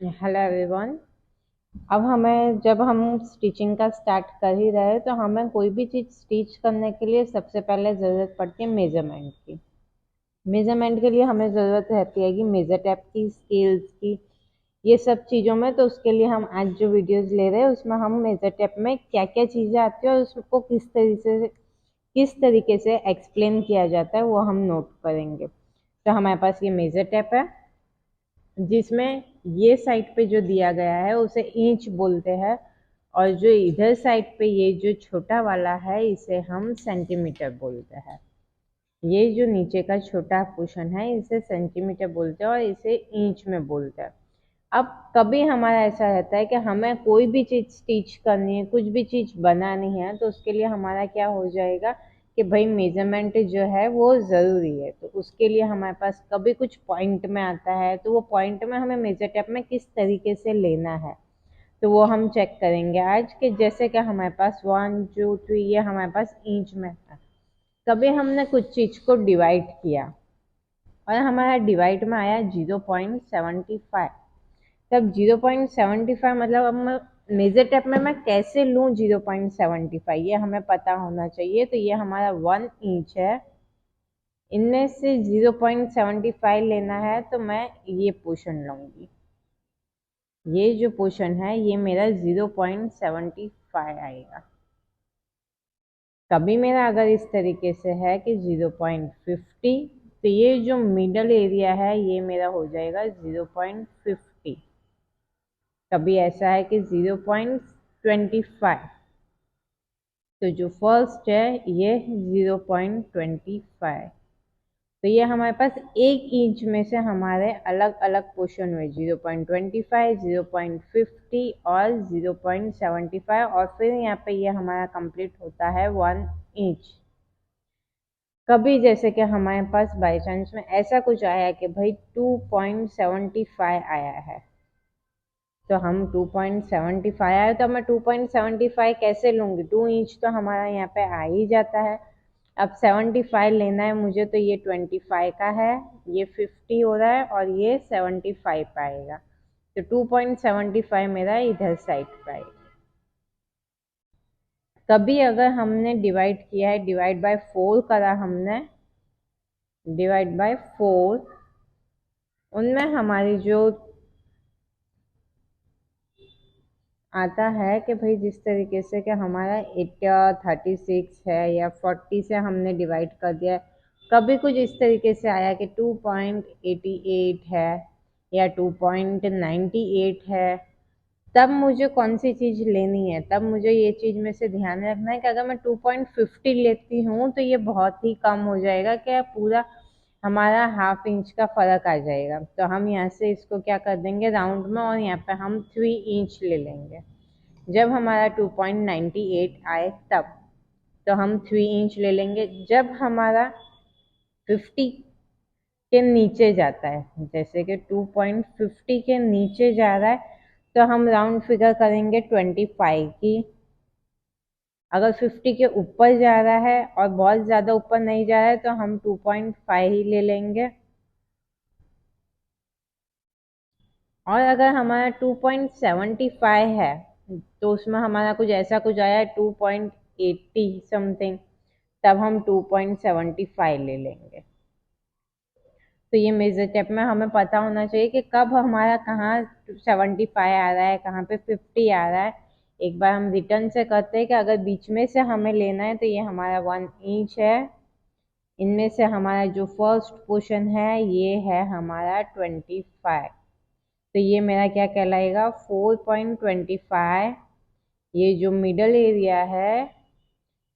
Hello everyone. अब जब हम स्टिचिंग का स्टार्ट कर ही रहे हैं तो हमें कोई भी चीज़ स्टिच करने के लिए सबसे पहले ज़रूरत पड़ती है मेज़रमेंट की। मेज़रमेंट के लिए हमें ज़रूरत रहती है कि मेज़र टेप की, स्केल्स की, ये सब चीज़ों में। तो उसके लिए हम आज जो वीडियोस ले रहे हैं उसमें हम मेज़र टेप में क्या क्या चीज़ें आती है और उसको किस तरीके से एक्सप्लेन किया जाता है वो हम नोट करेंगे। तो हमारे पास ये मेज़र टेप है जिसमें ये साइड पे जो दिया गया है उसे इंच बोलते हैं, और जो इधर साइड पे ये जो छोटा वाला है इसे हम सेंटीमीटर बोलते हैं। ये जो नीचे का छोटा पोर्शन है इसे सेंटीमीटर बोलते हैं और इसे इंच में बोलते हैं। अब कभी हमारा ऐसा रहता है कि हमें कोई भी चीज़ स्टिच करनी है, कुछ भी चीज़ बनानी है, तो उसके लिए हमारा क्या हो जाएगा कि भाई मेजरमेंट जो है वो ज़रूरी है। तो उसके लिए हमारे पास कभी कुछ पॉइंट में आता है तो वो पॉइंट में हमें मेजर टेप में किस तरीके से लेना है तो वो हम चेक करेंगे आज के। जैसे कि हमारे पास 1 2 3 ये हमारे पास इंच में है। कभी हमने कुछ चीज़ को डिवाइड किया और हमारा डिवाइड में आया 0.75। तब 0.75 मतलब अब मैं मेजर टेप में मैं कैसे लूँ 0.75 ये हमें पता होना चाहिए। तो ये हमारा 1 इंच है, इनमें से 0.75 लेना है तो मैं ये पोर्शन लूँगी। ये जो पोर्शन है ये मेरा 0.75 आएगा। कभी मेरा अगर इस तरीके से है कि 0.50 तो ये जो मिडल एरिया है ये मेरा हो जाएगा 0.50। कभी ऐसा है कि 0.25 तो जो फर्स्ट है ये 0.25। तो ये हमारे पास 1 इंच में से हमारे अलग अलग पोर्शन हुए 0.25, 0.50 और 0.75, और फिर यहाँ पे ये हमारा कंप्लीट होता है 1 इंच। कभी जैसे कि हमारे पास बाई चांस में ऐसा कुछ आया कि भाई 2.75 आया है, तो हम 2.75 आया तो मैं 2.75 कैसे लूँगी, 2 इंच तो हमारा यहाँ पे आ ही जाता है। अब 75 लेना है मुझे तो ये 25 का है, ये 50 हो रहा है और ये 75 पाएगा। तो 2.75 मेरा इधर साइड पे आएगा। कभी अगर हमने डिवाइड किया है, डिवाइड बाय 4 करा हमने, डिवाइड बाय 4, उनमें हमारी जो आता है कि भाई जिस तरीके से कि हमारा 36 है या 40 से हमने डिवाइड कर दिया है। कभी कुछ इस तरीके से आया कि 2.88 है या 2.98 है, तब मुझे कौन सी चीज़ लेनी है। तब मुझे ये चीज़ में से ध्यान रखना है कि अगर मैं 2.50 लेती हूँ तो ये बहुत ही कम हो जाएगा, क्या पूरा हमारा ½ इंच का फ़र्क आ जाएगा। तो हम यहाँ से इसको क्या कर देंगे राउंड में, और यहाँ पे हम 3 इंच ले लेंगे। जब हमारा 2.98 आए तब तो हम 3 इंच ले लेंगे। जब हमारा 50 के नीचे जाता है, जैसे कि 2.50 के नीचे जा रहा है, तो हम राउंड फिगर करेंगे 25 की। अगर 50 के ऊपर जा रहा है और बहुत ज़्यादा ऊपर नहीं जा रहा है तो हम 2.5 ही ले लेंगे। और अगर हमारा 2.75 है तो उसमें हमारा कुछ ऐसा कुछ आया है 2.80 समथिंग, तब हम 2.75 ले लेंगे। तो ये मेजर टेप में हमें पता होना चाहिए कि कब हमारा कहाँ 75 आ रहा है, कहाँ पे 50 आ रहा है। एक बार हम रिटर्न से करते हैं कि अगर बीच में से हमें लेना है तो ये हमारा 1 इंच है। इनमें से हमारा जो फर्स्ट पोर्शन है ये है हमारा 25। तो ये मेरा क्या कहलाएगा 4.25। ये जो मिडल एरिया है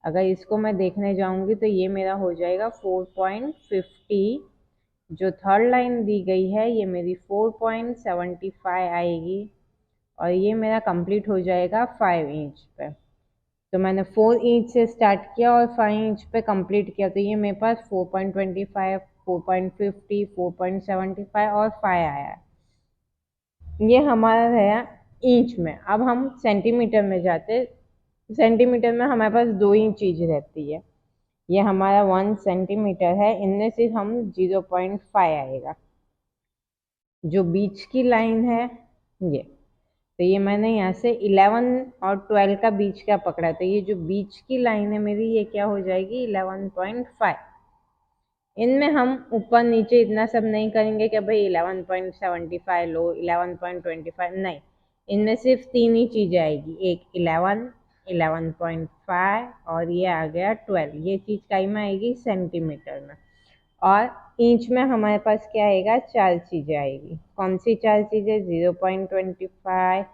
अगर इसको मैं देखने जाऊंगी तो ये मेरा हो जाएगा 4.50। जो थर्ड लाइन दी गई है ये मेरी 4.75 आएगी, और ये मेरा कंप्लीट हो जाएगा 5 इंच पे। तो मैंने 4 इंच से स्टार्ट किया और 5 इंच पे कंप्लीट किया, तो ये मेरे पास 4.25, 4.50, 4.75 और 5 आया है। ये हमारा रहा इंच में। अब हम सेंटीमीटर में जाते। सेंटीमीटर में हमारे पास 2 ही चीज़ रहती है। ये हमारा 1 सेंटीमीटर है, इनमें से हम 0.5 आएगा। जो बीच की लाइन है ये तो ये मैंने यहाँ से 11 और 12 का बीच का पकड़ा, तो ये जो बीच की लाइन है मेरी ये क्या हो जाएगी 11.5। इनमें हम ऊपर नीचे इतना सब नहीं करेंगे कि भाई 11.75 लो 11.25, नहीं, इनमें सिर्फ तीन ही चीजें आएगी, एक 11, 11.5 और ये आ गया 12। ये चीज कई में आएगी सेंटीमीटर में, और इंच में हमारे पास क्या आएगा, चार चीजें आएगी। कौन सी चार चीजें, 0.25,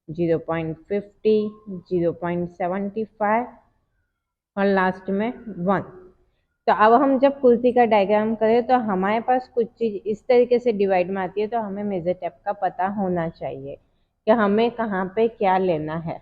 0.50, 0.75 और लास्ट में 1। तो अब हम जब कुर्सी का डायग्राम करें तो हमारे पास कुछ चीज इस तरीके से डिवाइड में आती है, तो हमें मेजर टेप का पता होना चाहिए कि हमें कहाँ पे क्या लेना है।